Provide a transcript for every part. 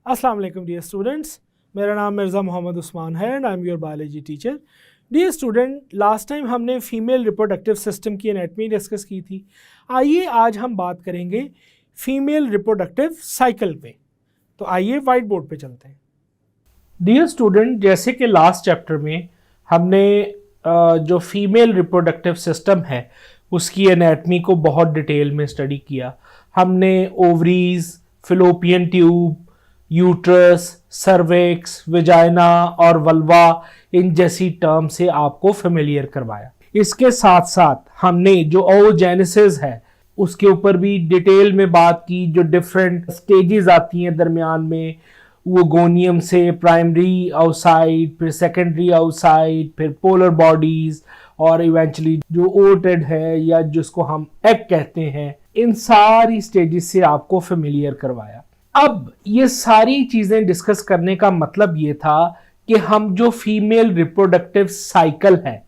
अस्सलाम वालेकुम dear students, मेरा नाम मिर्ज़ा मोहम्मद उस्मान है and I am your biology teacher. Dear student, last time हमने फीमेल रिप्रोडक्टिव सिस्टम की एनाटमी डिस्कस की थी। आइए आज हम बात करेंगे फीमेल रिप्रोडक्टिव साइकिल पे। तो आइए वाइट बोर्ड पे चलते हैं। डियर स्टूडेंट, जैसे कि लास्ट चैप्टर में हमने जो फीमेल रिप्रोडक्टिव सिस्टम है उसकी एनाटमी को बहुत डिटेल में स्टडी किया। हमने ovaries, fallopian tube, uterus, cervix, vagina और वल्वा इन जैसी टर्म से आपको फेमिलियर करवाया। इसके साथ साथ हमने जो ओजेनेसिस है उसके ऊपर भी डिटेल में बात की। जो डिफरेंट स्टेजेस आती हैं दरमियान में, वो गोनियम से प्राइमरी आउटसाइड, फिर सेकेंडरी आउटसाइड, फिर पोलर बॉडीज और इवेंचुअली जो ओटेड है या जिसको हम एग कहते हैं, इन सारी स्टेजेस से आपको फेमिलियर करवाया। अब ये सारी चीजें डिस्कस करने का मतलब ये था कि हम जो फीमेल रिप्रोडक्टिव साइकिल है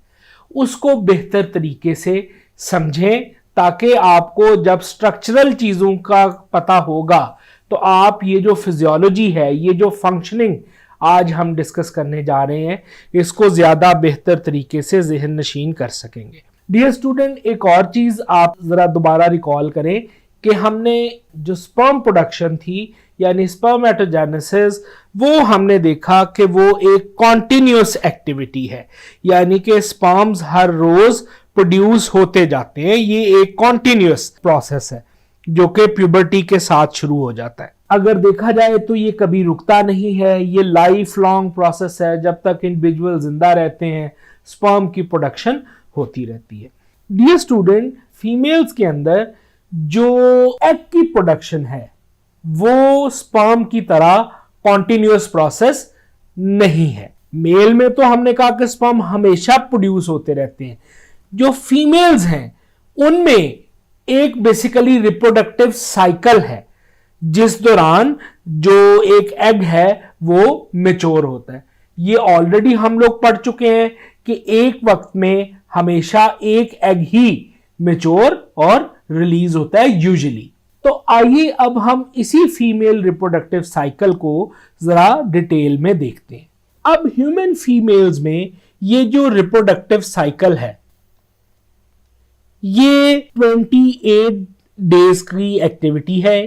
उसको बेहतर तरीके से समझें, ताकि आपको जब स्ट्रक्चरल चीजों का पता होगा तो आप ये जो फिजियोलॉजी है, ये जो फंक्शनिंग आज हम डिस्कस करने जा रहे हैं, इसको ज्यादा बेहतर तरीके से ज़हन नशीन कर सकेंगे। डियर स्टूडेंट, एक और चीज आप जरा दोबारा रिकॉल करें कि हमने जो स्पर्म प्रोडक्शन थी यानी स्पर्मेटोजेनेसिस, वो हमने देखा कि वो एक कॉन्टिन्यूअस एक्टिविटी है, यानी कि स्पर्म्स हर रोज प्रोड्यूस होते जाते हैं। ये एक कॉन्टिन्यूअस प्रोसेस है जो कि प्यूबर्टी के साथ शुरू हो जाता है। अगर देखा जाए तो ये कभी रुकता नहीं है, ये लाइफ लॉन्ग प्रोसेस है। जब तक इंडिविजुअल जिंदा रहते हैं स्पर्म की प्रोडक्शन होती रहती है। डियर स्टूडेंट, फीमेल्स के अंदर जो एग की प्रोडक्शन है वो स्पर्म की तरह कॉन्टिन्यूअस प्रोसेस नहीं है। मेल में तो हमने कहा कि स्पर्म हमेशा प्रोड्यूस होते रहते हैं। जो फीमेल्स हैं उनमें एक बेसिकली रिप्रोडक्टिव साइकिल है जिस दौरान जो एक एग है वो मैच्योर होता है। ये ऑलरेडी हम लोग पढ़ चुके हैं कि एक वक्त में हमेशा एक एग ही मैच्योर और रिलीज होता है यूजुअली। तो आइए अब हम इसी फीमेल रिप्रोडक्टिव साइकिल को जरा डिटेल में देखते हैं। अब ह्यूमन फीमेल्स में ये जो रिप्रोडक्टिव साइकिल है ये 28 डेज की एक्टिविटी है,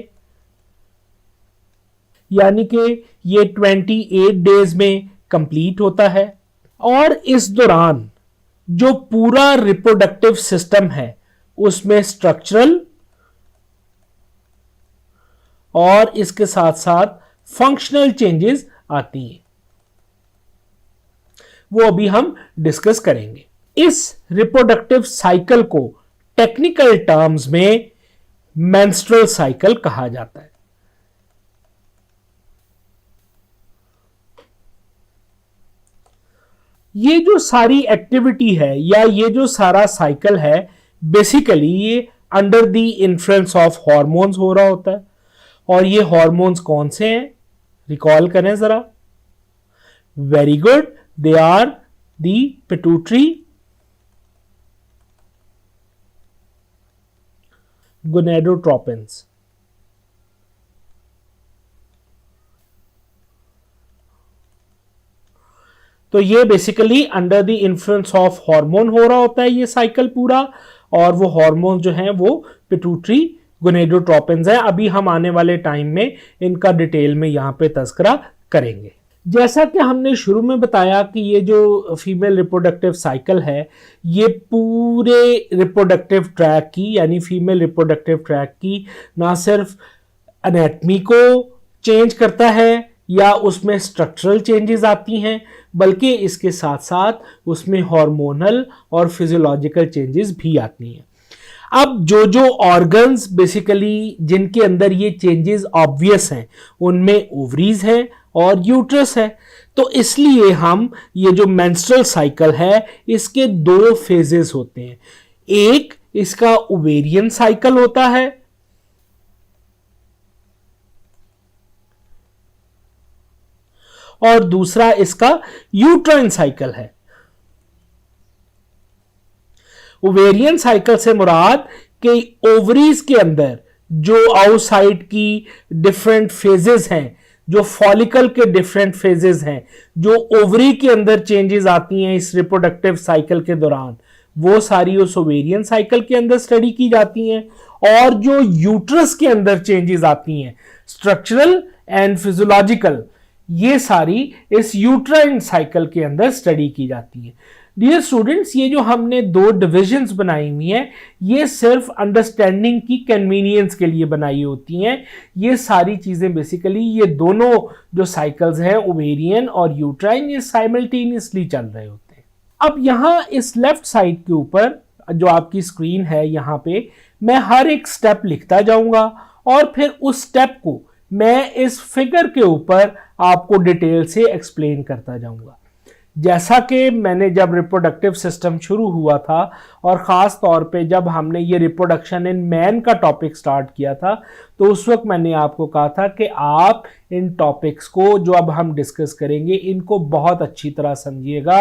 यानी कि ये 28 डेज में कंप्लीट होता है। और इस दौरान जो पूरा रिप्रोडक्टिव सिस्टम है उसमें स्ट्रक्चरल और इसके साथ साथ फंक्शनल चेंजेस आती हैं, वो अभी हम डिस्कस करेंगे। इस रिप्रोडक्टिव साइकिल को टेक्निकल टर्म्स में मेंस्ट्रुअल साइकिल कहा जाता है। ये जो सारी एक्टिविटी है या ये जो सारा साइकिल है, बेसिकली ये under the influence of hormones हो रहा होता है। और ये हॉर्मोन्स कौन से हैं, रिकॉल करें जरा। Very good, they are the pituitary, gonadotropins. तो ये basically under the influence of hormone हो रहा होता है ये साइकिल पूरा, और वो हार्मोन जो हैं वो पिट्यूटरी गोनेडोट्रोपिन्स है। अभी हम आने वाले टाइम में इनका डिटेल में यहां पे तस्करा करेंगे। जैसा कि हमने शुरू में बताया कि ये जो फीमेल रिप्रोडक्टिव साइकिल है ये पूरे रिप्रोडक्टिव ट्रैक की यानी फीमेल रिप्रोडक्टिव ट्रैक की ना सिर्फ एनाटमी को चेंज करता है या उसमें स्ट्रक्चरल चेंजेस आती हैं, बल्कि इसके साथ साथ उसमें हार्मोनल और फिजियोलॉजिकल चेंजेस भी आती हैं। अब जो जो ऑर्गन्स बेसिकली जिनके अंदर ये चेंजेस ऑब्वियस हैं उनमें ओवरीज है और यूट्रस है। तो इसलिए हम ये जो मेंस्ट्रुअल साइकिल है इसके दो फेजेस होते हैं। एक इसका ओवेरियन साइकिल होता है और दूसरा इसका यूट्राइन साइकिल है। ओवेरियन साइकिल से मुराद कि ओवरीज के अंदर जो आउटसाइड की डिफरेंट फेजेस हैं जो फॉलिकल के डिफरेंट फेजेस हैं, जो ओवरी के अंदर चेंजेस आती हैं इस रिप्रोडक्टिव साइकिल के दौरान, वो सारी उस ओवेरियन साइकिल के अंदर स्टडी की जाती हैं। और जो यूट्रस के अंदर चेंजेस आती हैं स्ट्रक्चरल एंड फिजियोलॉजिकल, ये सारी इस यूट्राइन साइकिल के अंदर स्टडी की जाती है। डियर स्टूडेंट्स, ये जो हमने दो डिविजन्स बनाई हुई हैं, ये सिर्फ अंडरस्टैंडिंग की कन्वीनियंस के लिए बनाई होती हैं। ये सारी चीजें बेसिकली, ये दोनों जो साइकिल्स हैं ओवेरियन और यूट्राइन, ये साइमल्टेनियसली चल रहे होते हैं। अब यहां इस लेफ्ट साइड के ऊपर जो आपकी स्क्रीन है, यहां पे मैं हर एक स्टेप लिखता जाऊंगा और फिर उस स्टेप को मैं इस फिगर के ऊपर आपको डिटेल से एक्सप्लेन करता जाऊंगा। जैसा कि मैंने जब रिप्रोडक्टिव सिस्टम शुरू हुआ था और ख़ास तौर पे जब हमने ये रिप्रोडक्शन इन मैन का टॉपिक स्टार्ट किया था, तो उस वक्त मैंने आपको कहा था कि आप इन टॉपिक्स को जो अब हम डिस्कस करेंगे इनको बहुत अच्छी तरह समझिएगा।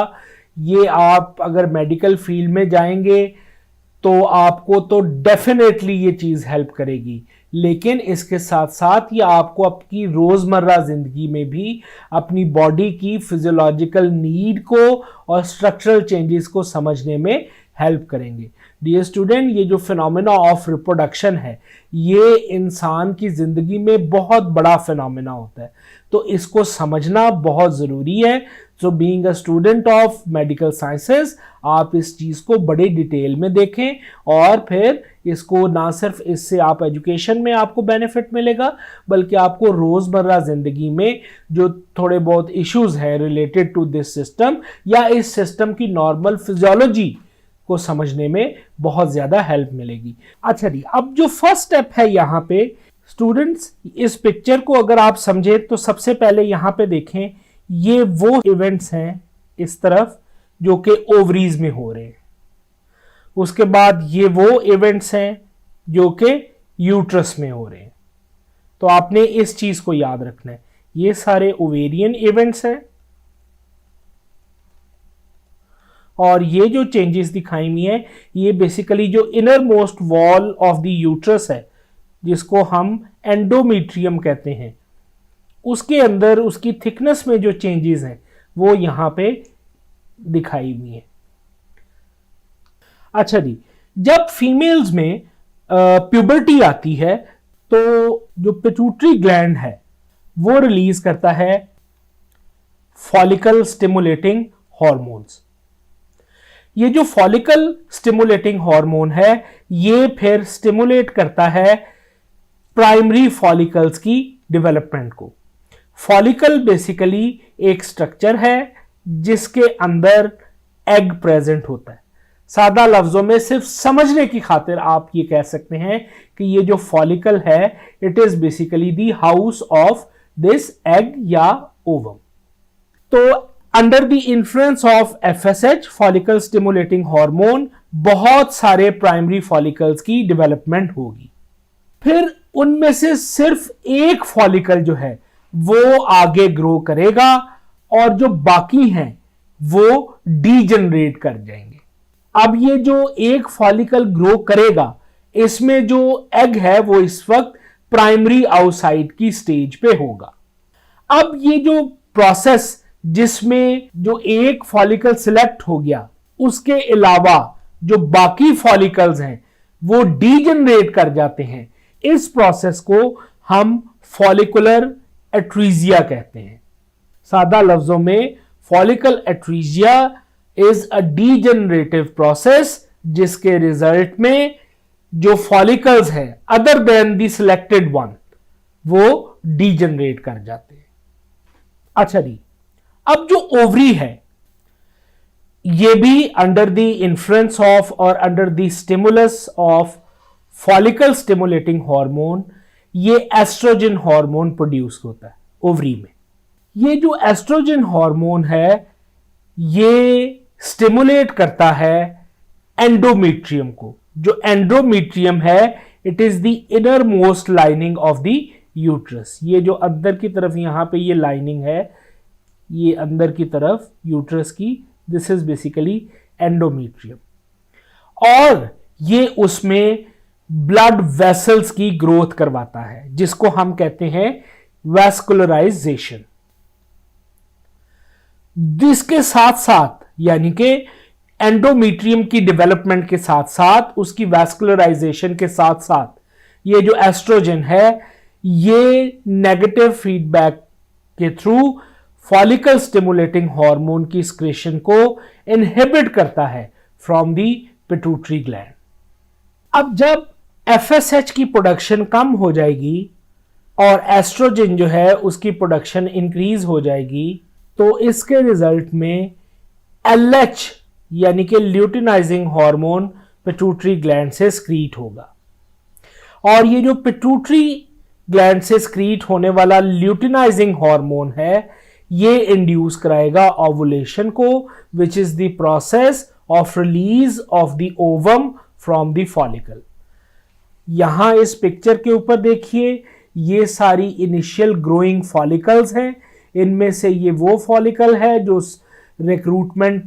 ये आप अगर मेडिकल फील्ड में जाएंगे तो आपको तो डेफिनेटली ये चीज़ हेल्प करेगी, लेकिन इसके साथ साथ ये आपको आपकी रोज़मर्रा ज़िंदगी में भी अपनी बॉडी की फिजियोलॉजिकल नीड को और स्ट्रक्चरल चेंजेस को समझने में हेल्प करेंगे। डियर स्टूडेंट, ये जो फिनोमेना ऑफ रिप्रोडक्शन है, ये इंसान की ज़िंदगी में बहुत बड़ा फिनोमेना होता है, तो इसको समझना बहुत ज़रूरी है। So being a student of medical sciences, आप इस चीज़ को बड़े डिटेल में देखें और फिर इसको ना सिर्फ इससे आप एजुकेशन में आपको बेनिफिट मिलेगा, बल्कि आपको रोज़मर्रा ज़िंदगी में जो थोड़े बहुत इश्यूज़ हैं रिलेटेड टू दिस सिस्टम या इस सिस्टम की नॉर्मल फिजियोलॉजी को समझने में बहुत ज़्यादा हेल्प मिलेगी। अच्छा जी, अब जो फर्स्ट स्टेप है यहाँ पे स्टूडेंट्स, इस पिक्चर को अगर आप समझें तो सबसे पहले यहाँ पे देखें, ये वो इवेंट्स हैं इस तरफ जो कि ओवरीज में हो रहे हैं। उसके बाद ये वो इवेंट्स हैं जो कि यूट्रस में हो रहे हैं। तो आपने इस चीज को याद रखना है, ये सारे ओवेरियन इवेंट्स हैं और ये जो चेंजेस दिखाई हुई हैं ये बेसिकली जो inner most wall of the uterus है, जिसको हम एंडोमेट्रियम कहते हैं, उसके अंदर उसकी थिकनेस में जो चेंजेस हैं वो यहां पे दिखाई हुई है। अच्छा जी, जब फीमेल्स में प्यूबर्टी आती है तो जो पिट्यूटरी ग्लैंड है वो रिलीज करता है फॉलिकल स्टिमुलेटिंग हार्मोन्स। ये जो फॉलिकल स्टिमुलेटिंग हार्मोन है ये फिर स्टिमुलेट करता है प्राइमरी फॉलिकल्स की डेवलपमेंट को। फॉलिकल बेसिकली एक स्ट्रक्चर है जिसके अंदर एग प्रेजेंट होता है। सादा लफ्जों में सिर्फ समझने की खातिर आप ये कह सकते हैं कि ये जो फॉलिकल है it is basically the house of this egg या ओवम। तो under the influence of FSH follicle stimulating hormone बहुत सारे प्राइमरी फॉलिकल्स की डेवलपमेंट होगी। फिर उनमें से सिर्फ एक फॉलिकल जो है वो आगे ग्रो करेगा और जो बाकी हैं वो डीजनरेट कर जाएंगे। अब ये जो एक फॉलिकल ग्रो करेगा इसमें जो एग है वो इस वक्त प्राइमरी आउटसाइड की स्टेज पे होगा। अब ये जो प्रोसेस जिसमें जो एक फॉलिकल सिलेक्ट हो गया उसके अलावा जो बाकी फॉलिकल्स हैं वो डीजनरेट कर जाते हैं, इस प्रोसेस को हम फॉलिकुलर एट्रीजिया कहते हैं। सादा लफ्जों में follicle atresia is a degenerative process जिसके रिजल्ट में जो फॉलिकल्स हैं other than the selected one वो डीजनरेट कर जाते हैं। अच्छा जी, अब जो ओवरी है ये भी अंडर द इन्फ्लुएंस ऑफ और under the stimulus of follicle stimulating hormone ये एस्ट्रोजन हार्मोन प्रोड्यूस होता है ओवरी में। ये जो एस्ट्रोजन हार्मोन है ये स्टिमुलेट करता है एंडोमेट्रियम को। जो एंडोमेट्रियम है it is the inner most lining of the uterus. ये जो अंदर की तरफ यहां पे ये लाइनिंग है, ये अंदर की तरफ यूट्रस की, दिस इज बेसिकली एंडोमेट्रियम। और ये उसमें ब्लड वेसल्स की ग्रोथ करवाता है जिसको हम कहते हैं वैस्कुलराइजेशन। जिसके साथ साथ यानी कि एंडोमेट्रियम की डेवलपमेंट के साथ साथ उसकी वैस्कुलराइजेशन के साथ साथ ये जो एस्ट्रोजन है ये नेगेटिव फीडबैक के थ्रू फॉलिकल स्टिमुलेटिंग हार्मोन की सिक्रेशन को इनहिबिट करता है फ्रॉम दी पिट्यूटरी ग्लैंड। अब जब एफएसएच की प्रोडक्शन कम हो जाएगी और एस्ट्रोजन जो है उसकी प्रोडक्शन इंक्रीज हो जाएगी तो इसके रिजल्ट में एलएच यानी कि ल्यूटिनाइजिंग हार्मोन पिट्यूटरी ग्लैंड से स्क्रीट होगा और ये जो पिट्यूटरी ग्लैंड से स्क्रीट होने वाला ल्यूटिनाइजिंग हार्मोन है ये इंड्यूस कराएगा ओवुलेशन को which is the process of release of the ovum from the follicle. यहां इस पिक्चर के ऊपर देखिए ये सारी इनिशियल ग्रोइंग फॉलिकल्स हैं। इनमें से ये वो फॉलिकल है जो रिक्रूटमेंट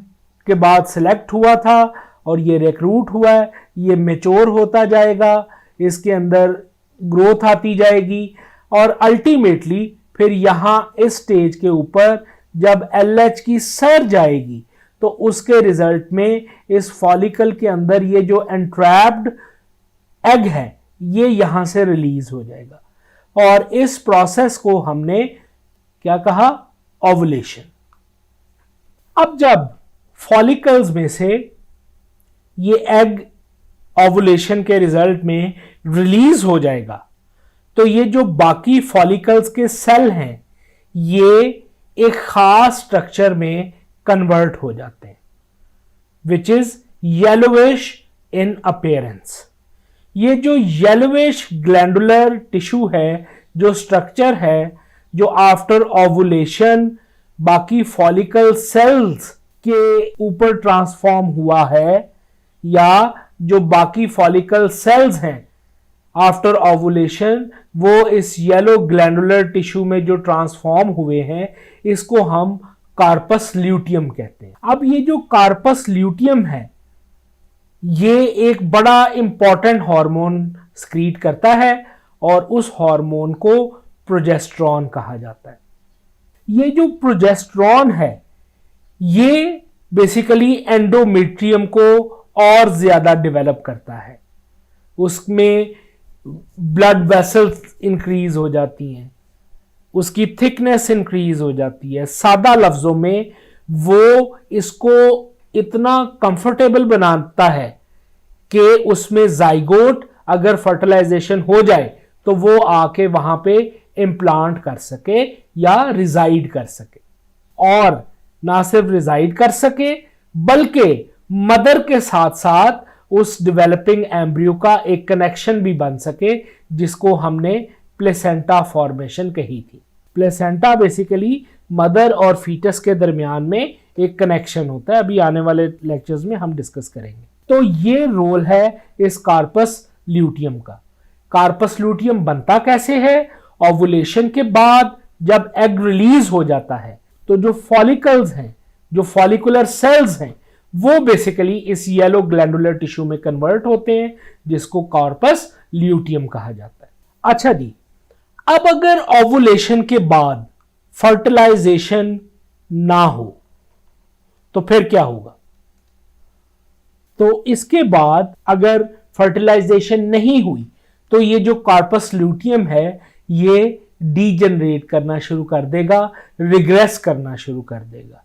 के बाद सिलेक्ट हुआ था और ये रिक्रूट हुआ है, ये मैच्योर होता जाएगा, इसके अंदर ग्रोथ आती जाएगी और अल्टीमेटली फिर यहां इस स्टेज के ऊपर जब एलएच की सर जाएगी तो उसके रिजल्ट में इस फॉलिकल के अंदर ये जो एंट्रैप्ड एग है ये यहां से रिलीज हो जाएगा और इस प्रोसेस को हमने क्या कहा, ओवुलेशन। अब जब फॉलिकल्स में से ये एग ओवुलेशन के रिजल्ट में रिलीज हो जाएगा तो ये जो बाकी फॉलिकल्स के सेल हैं ये एक खास स्ट्रक्चर में कन्वर्ट हो जाते हैं which is yellowish in appearance. ये जो येलोविश ग्लैंडुलर टिश्यू है, जो स्ट्रक्चर है, जो आफ्टर ओवुलेशन बाकी फॉलिकल सेल्स के ऊपर ट्रांसफॉर्म हुआ है या जो बाकी फॉलिकल सेल्स हैं आफ्टर ओवुलेशन वो इस येलो ग्लैंडुलर टिश्यू में जो ट्रांसफॉर्म हुए हैं इसको हम कार्पस ल्यूटियम कहते हैं। अब ये जो कार्पस ल्यूटियम है ये एक बड़ा इंपॉर्टेंट हार्मोन स्क्रीट करता है और उस हार्मोन को प्रोजेस्टेरॉन कहा जाता है। ये जो प्रोजेस्टेरॉन है ये बेसिकली एंडोमेट्रियम को और ज्यादा डेवलप करता है, उसमें ब्लड वेसल्स इंक्रीज हो जाती हैं, उसकी थिकनेस इंक्रीज हो जाती है। सादा लफ्जों में वो इसको इतना कंफर्टेबल बनाता है कि उसमें जाइगोट अगर फर्टिलाइजेशन हो जाए तो वो आके वहां पे इम्प्लांट कर सके या रिजाइड कर सके और ना सिर्फ रिजाइड कर सके बल्कि मदर के साथ साथ उस डेवलपिंग एम्ब्रियो का एक कनेक्शन भी बन सके जिसको हमने प्लेसेंटा फॉर्मेशन कही थी। प्लेसेंटा बेसिकली मदर और फीटस के दरमियान में एक कनेक्शन होता है, अभी आने वाले लेक्चर्स में हम डिस्कस करेंगे। तो ये रोल है इस कार्पस ल्यूटियम का। कार्पस ल्यूटियम बनता कैसे है? ओवुलेशन के बाद जब एग रिलीज हो जाता है तो जो फॉलिकल्स हैं, जो फॉलिकुलर सेल्स हैं वो बेसिकली इस येलो ग्लैंडुलर टिश्यू में कन्वर्ट होते हैं जिसको कार्पस ल्यूटियम कहा जाता है। अच्छा जी, अब अगर ओवुलेशन के बाद फर्टिलाइजेशन ना हो तो फिर क्या होगा? तो इसके बाद अगर फर्टिलाइजेशन नहीं हुई तो ये जो कार्पस ल्यूटियम है ये डीजनरेट करना शुरू कर देगा, रिग्रेस करना शुरू कर देगा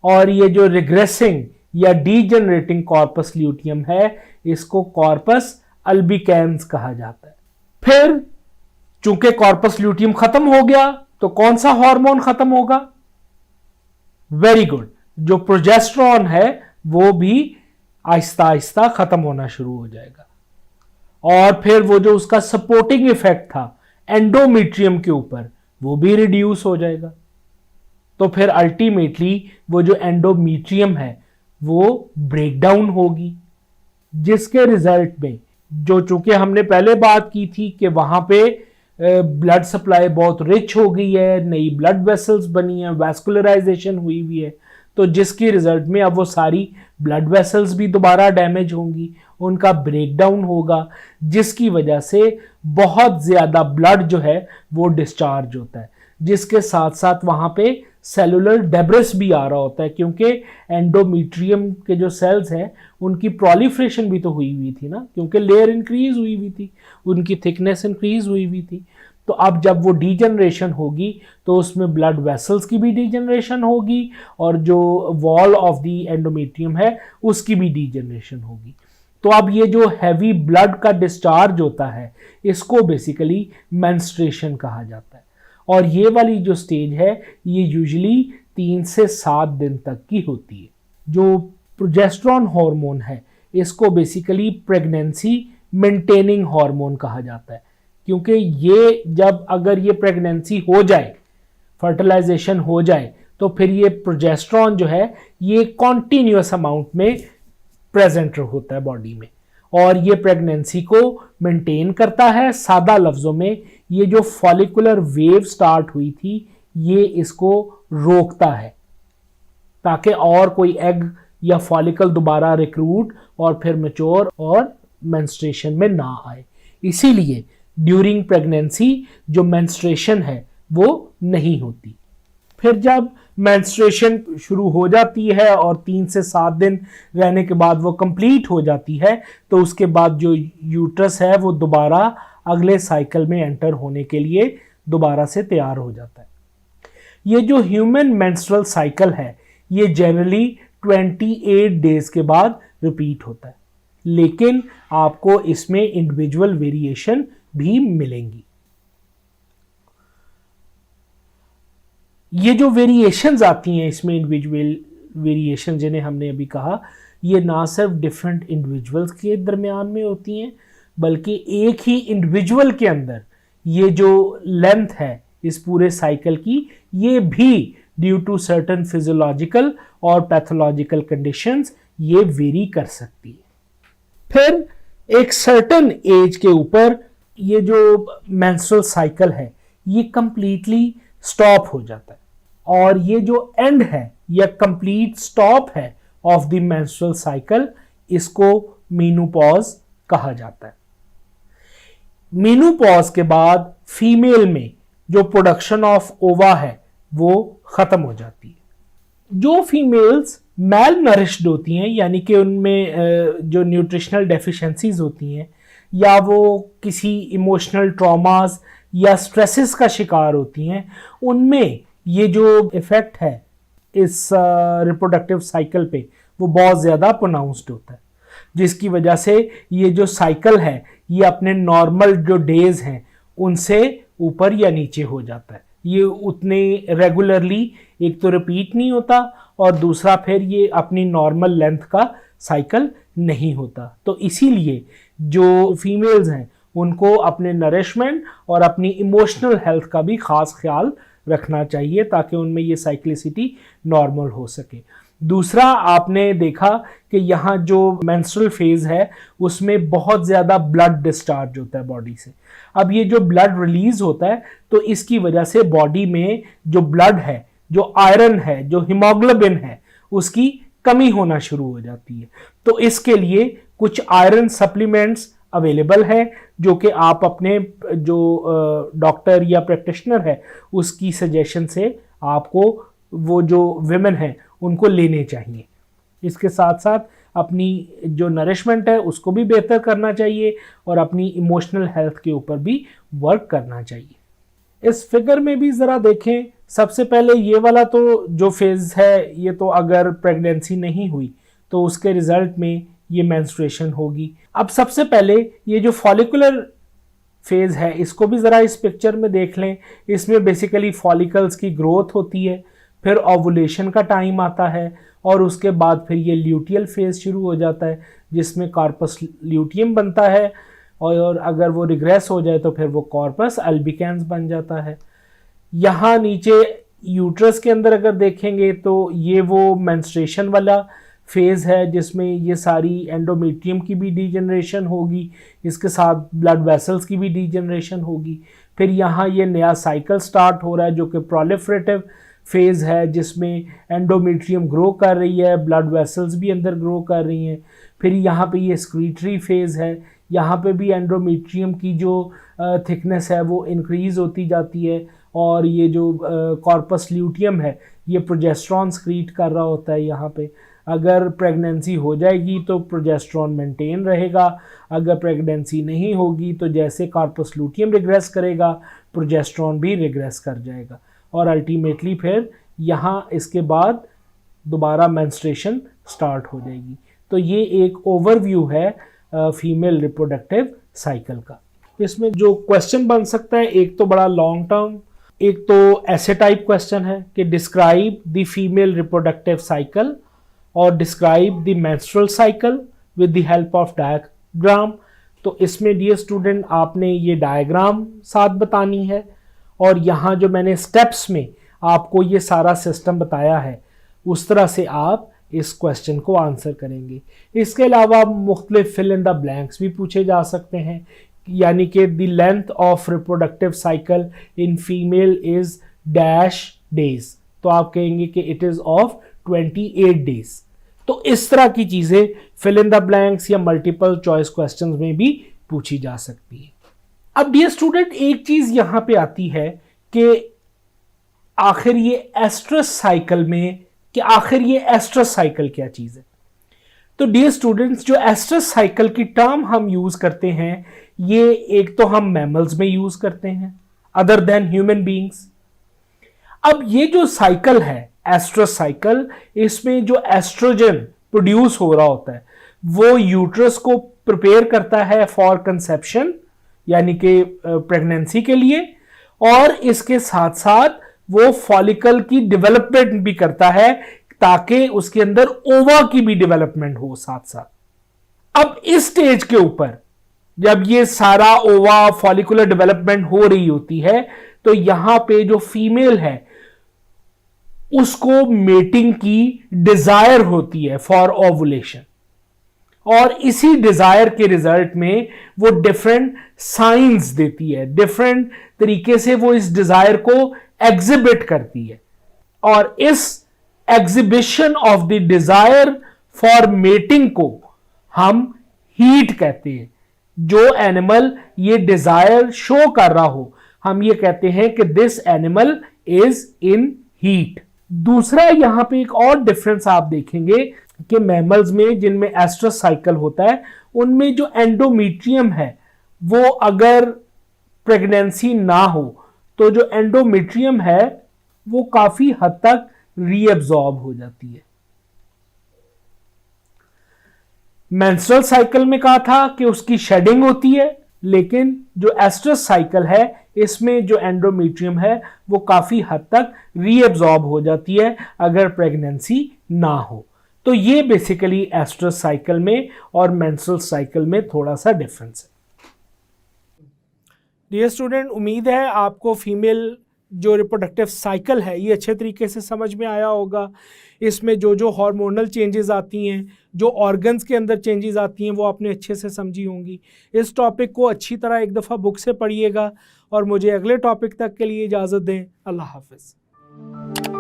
और ये जो रिग्रेसिंग या डीजनरेटिंग कॉर्पस ल्यूटियम है इसको कॉर्पस अल्बिकेंस कहा जाता है। फिर चूंकि कॉर्पस ल्यूटियम खत्म हो गया तो कौन सा हार्मोन खत्म होगा? वेरी गुड, जो प्रोजेस्टेरॉन है वो भी आहिस्ता आहिस्ता खत्म होना शुरू हो जाएगा और फिर वो जो उसका सपोर्टिंग इफेक्ट था एंडोमेट्रियम के ऊपर वो भी रिड्यूस हो जाएगा। तो फिर अल्टीमेटली वो जो एंडोमेट्रियम है वो ब्रेकडाउन होगी जिसके रिजल्ट में जो चूंकि हमने पहले बात की थी कि वहां पे ब्लड सप्लाई बहुत रिच हो गई है, नई ब्लड वेसल्स बनी है, वैस्कुलराइजेशन हुई हुई है, तो जिसकी रिजल्ट में अब वो सारी ब्लड वेसल्स भी दोबारा डैमेज होंगी, उनका ब्रेकडाउन होगा जिसकी वजह से बहुत ज्यादा ब्लड जो है वो डिस्चार्ज होता है। जिसके साथ साथ वहाँ पे सेलुलर डेब्रिस भी आ रहा होता है, क्योंकि एंडोमेट्रियम के जो सेल्स हैं उनकी प्रोलिफरेशन भी तो हुई थी ना, क्योंकि लेयर इंक्रीज हुई थी, उनकी थिकनेस इंक्रीज हुई थी। तो अब जब वो डीजनरेशन होगी तो उसमें ब्लड वेसल्स की भी डीजनरेशन होगी और जो वॉल ऑफ द एंडोमेट्रियम है उसकी भी डीजनरेशन होगी। तो अब ये जो हैवी ब्लड का डिस्चार्ज होता है इसको बेसिकली मेंस्ट्रुएशन कहा जाता है। और ये वाली जो स्टेज है ये यूजुअली 3 से 7 दिन तक की होती है। जो प्रोजेस्टेरॉन हार्मोन है इसको बेसिकली प्रेगनेंसी मेंटेनिंग हार्मोन कहा जाता है, क्योंकि ये जब अगर ये प्रेगनेंसी हो जाए, फर्टिलाइजेशन हो जाए, तो फिर ये प्रोजेस्टेरॉन जो है ये कॉन्टिन्यूअस अमाउंट में प्रेजेंट होता है बॉडी में और ये प्रेगनेंसी को मेंटेन करता है। सादा लफ्जों में ये जो फॉलिकुलर वेव स्टार्ट हुई थी ये इसको रोकता है ताकि और कोई एग या फॉलिकल दोबारा रिक्रूट और फिर मैच्योर और मेंस्ट्रुएशन में ना आए। इसीलिए ड्यूरिंग प्रेगनेंसी जो मेंस्ट्रुएशन है वो नहीं होती। फिर जब मेंस्ट्रुएशन शुरू हो जाती है और 3 से 7 दिन रहने के बाद वो कंप्लीट हो जाती है तो उसके बाद जो यूट्रस है वो दोबारा अगले साइकिल में एंटर होने के लिए दोबारा से तैयार हो जाता है। ये जो ह्यूमन मेंस्ट्रुअल साइकिल है ये जनरली 28 डेज के बाद रिपीट होता है, लेकिन आपको इसमें इंडिविजुअल वेरिएशन भी मिलेंगी। ये जो वेरिएशंस आती हैं इसमें इंडिविजुअल वेरिएशन जिन्हें हमने अभी कहा, ये ना सिर्फ डिफरेंट इंडिविजुअल्स के दरमियान में होती हैं बल्कि एक ही इंडिविजुअल के अंदर ये जो लेंथ है इस पूरे साइकिल की ये भी ड्यू टू सर्टेन फिजियोलॉजिकल और पैथोलॉजिकल कंडीशंस ये वेरी कर सकती है। फिर एक सर्टेन एज के ऊपर ये जो मेंस्ट्रुअल साइकिल है ये कंप्लीटली स्टॉप हो जाता है और ये जो एंड है या कंप्लीट स्टॉप है ऑफ द मेंस्ट्रुअल साइकिल इसको मेनोपॉज कहा जाता है। मेनोपॉज के बाद फीमेल में जो प्रोडक्शन ऑफ ओवा है वो खत्म हो जाती है। जो फीमेल्स मैल नरिश्ड होती हैं यानी कि उनमें जो न्यूट्रिशनल डेफिशिएंसीज होती हैं या वो किसी इमोशनल ट्रॉमास या स्ट्रेसेस का शिकार होती हैं, उनमें ये जो इफेक्ट है इस रिप्रोडक्टिव साइकिल पे वो बहुत ज़्यादा प्रोनाउंस्ड होता है, जिसकी वजह से ये जो साइकिल है ये अपने नॉर्मल जो डेज हैं उनसे ऊपर या नीचे हो जाता है। ये उतने रेगुलरली एक तो रिपीट नहीं होता और दूसरा फिर ये अपनी नॉर्मल लेंथ का साइकिल नहीं होता। तो इसीलिए जो फीमेल्स हैं उनको अपने नरिशमेंट और अपनी इमोशनल हेल्थ का भी ख़ास ख्याल रखना चाहिए ताकि उनमें ये साइक्लिसिटी नॉर्मल हो सके। दूसरा, आपने देखा कि यहाँ जो मेंस्ट्रुअल फेज है उसमें बहुत ज़्यादा ब्लड डिस्चार्ज होता है बॉडी से। अब ये जो ब्लड रिलीज होता है तो इसकी वजह से बॉडी में जो ब्लड है, जो आयरन है, जो हीमोग्लोबिन है, उसकी कमी होना शुरू हो जाती है। तो इसके लिए कुछ आयरन सप्लीमेंट्स अवेलेबल है जो कि आप अपने जो डॉक्टर या प्रैक्टिशनर है उसकी सजेशन से आपको वो जो विमेन हैं उनको लेने चाहिए। इसके साथ साथ अपनी जो नरिशमेंट है उसको भी बेहतर करना चाहिए और अपनी इमोशनल हेल्थ के ऊपर भी वर्क करना चाहिए। इस फिगर में भी ज़रा देखें, सबसे पहले ये वाला तो जो फेज़ है ये तो अगर प्रेगनेंसी नहीं हुई तो उसके रिजल्ट में ये मेंस्ट्रुएशन होगी। अब सबसे पहले ये जो फॉलिकुलर फेज है इसको भी ज़रा इस पिक्चर में देख लें। इसमें बेसिकली फॉलिकल्स की ग्रोथ होती है, फिर ओवुलेशन का टाइम आता है और उसके बाद फिर ये ल्यूटियल फेज शुरू हो जाता है जिसमें कॉर्पस ल्यूटियम बनता है और अगर वो रिग्रेस हो जाए तो फिर वो कॉर्पस अल्बिकेंस बन जाता है। यहाँ नीचे यूट्रस के अंदर अगर देखेंगे तो ये वो मेंस्ट्रुएशन वाला फेज है जिसमें ये सारी एंडोमेट्रियम की भी डीजनरेशन होगी, इसके साथ ब्लड वेसल्स की भी डीजनरेशन होगी। फिर यहाँ ये नया साइकिल स्टार्ट हो रहा है जो कि प्रोलिफरेटिव फेज है जिसमें एंडोमेट्रियम ग्रो कर रही है, ब्लड वेसल्स भी अंदर ग्रो कर रही हैं। फिर यहाँ पे ये स्क्रीटरी फेज है, यहाँ पे भी एंडोमेट्रियम की जो थिकनेस है वो इंक्रीज़ होती जाती है और ये जो कॉर्पस ल्यूटियम है ये प्रोजेस्टेरॉन स्क्रीट कर रहा होता है यहाँ पे। अगर प्रेगनेंसी हो जाएगी तो प्रोजेस्टेरॉन मेंटेन रहेगा, अगर प्रेगनेंसी नहीं होगी तो जैसे कॉर्पस ल्यूटियम रिग्रेस करेगा प्रोजेस्टेरॉन भी रिग्रेस कर जाएगा और अल्टीमेटली फिर यहाँ इसके बाद दोबारा मेंस्ट्रुएशन स्टार्ट हो जाएगी। तो ये एक ओवरव्यू है फीमेल रिप्रोडक्टिव साइकिल का। इसमें जो क्वेश्चन बन सकता है, एक तो बड़ा लॉन्ग टर्म, एक तो ऐसे टाइप क्वेश्चन है कि describe the female reproductive cycle और describe the menstrual cycle with the help of diagram. तो इसमें डियर स्टूडेंट आपने ये डायग्राम साथ बतानी है और यहाँ जो मैंने स्टेप्स में आपको ये सारा सिस्टम बताया है उस तरह से आप इस क्वेश्चन को आंसर करेंगे। इसके अलावा मुख्तलिफ फिल इन द ब्लैंक्स भी पूछे जा सकते हैं, यानी कि the length of reproductive cycle in female is dash days, तो आप कहेंगे कि इट इज ऑफ 28 डेज। तो इस तरह की चीजें फिल इन द ब्लैंक्स या मल्टीपल चॉइस क्वेश्चंस में भी पूछी जा सकती है। अब डियर स्टूडेंट एक चीज यहां पे आती है कि आखिर ये एस्ट्रस साइकिल में कि आखिर ये एस्ट्रस साइकिल क्या चीज है। तो डियर स्टूडेंट्स जो एस्ट्रस साइकिल की टर्म हम यूज करते हैं ये एक तो हम मैमल्स में यूज करते हैं अदर देन ह्यूमन बीइंग्स। अब ये जो साइकिल है एस्ट्रस साइकिल, इसमें जो एस्ट्रोजन प्रोड्यूस हो रहा होता है वो यूट्रस को प्रिपेयर करता है फॉर कंसेप्शन यानी कि प्रेगनेंसी के लिए, और इसके साथ साथ वो फॉलिकल की डेवलपमेंट भी करता है ताकि उसके अंदर ओवा की भी डेवलपमेंट हो साथ साथ। अब इस स्टेज के ऊपर जब ये सारा ओवा फॉलिकुलर डेवलपमेंट हो रही होती है तो यहां पे जो फीमेल है उसको मेटिंग की डिजायर होती है फॉर ओवुलेशन, और इसी डिजायर के रिजल्ट में वो डिफरेंट साइंस देती है, डिफरेंट तरीके से वो इस डिजायर को एग्जिबिट करती है, और इस exhibition of the desire for mating को हम हीट कहते हैं। जो एनिमल ये डिजायर शो कर रहा हो हम ये कहते हैं कि this animal is in heat. दूसरा यहां पे एक और डिफरेंस आप देखेंगे कि मैमल्स में जिनमें एस्ट्रस साइकिल होता है उनमें जो एंडोमेट्रियम है वो अगर प्रेगनेंसी ना हो तो जो एंडोमेट्रियम है वो काफी हद तक रीअब्सॉर्ब हो जाती है। मेंस्ट्रुअल साइकिल में कहा था कि उसकी शेडिंग होती है, लेकिन जो एस्ट्रस साइकिल है इसमें जो एंडोमेट्रियम है वो काफी हद तक रीअब्सॉर्ब हो जाती है अगर प्रेगनेंसी ना हो। तो ये बेसिकली एस्ट्रस साइकिल में और मेंस्ट्रुअल साइकिल में थोड़ा सा डिफरेंस है। डियर स्टूडेंट, उम्मीद है आपको फीमेल जो रिप्रोडक्टिव साइकिल है ये अच्छे तरीके से समझ में आया होगा। इसमें जो जो हार्मोनल चेंजेस आती हैं, जो ऑर्गन्स के अंदर चेंजेस आती हैं वो आपने अच्छे से समझी होंगी। इस टॉपिक को अच्छी तरह एक दफ़ा बुक से पढ़िएगा और मुझे अगले टॉपिक तक के लिए इजाज़त दें। अल्लाह हाफ़िज़।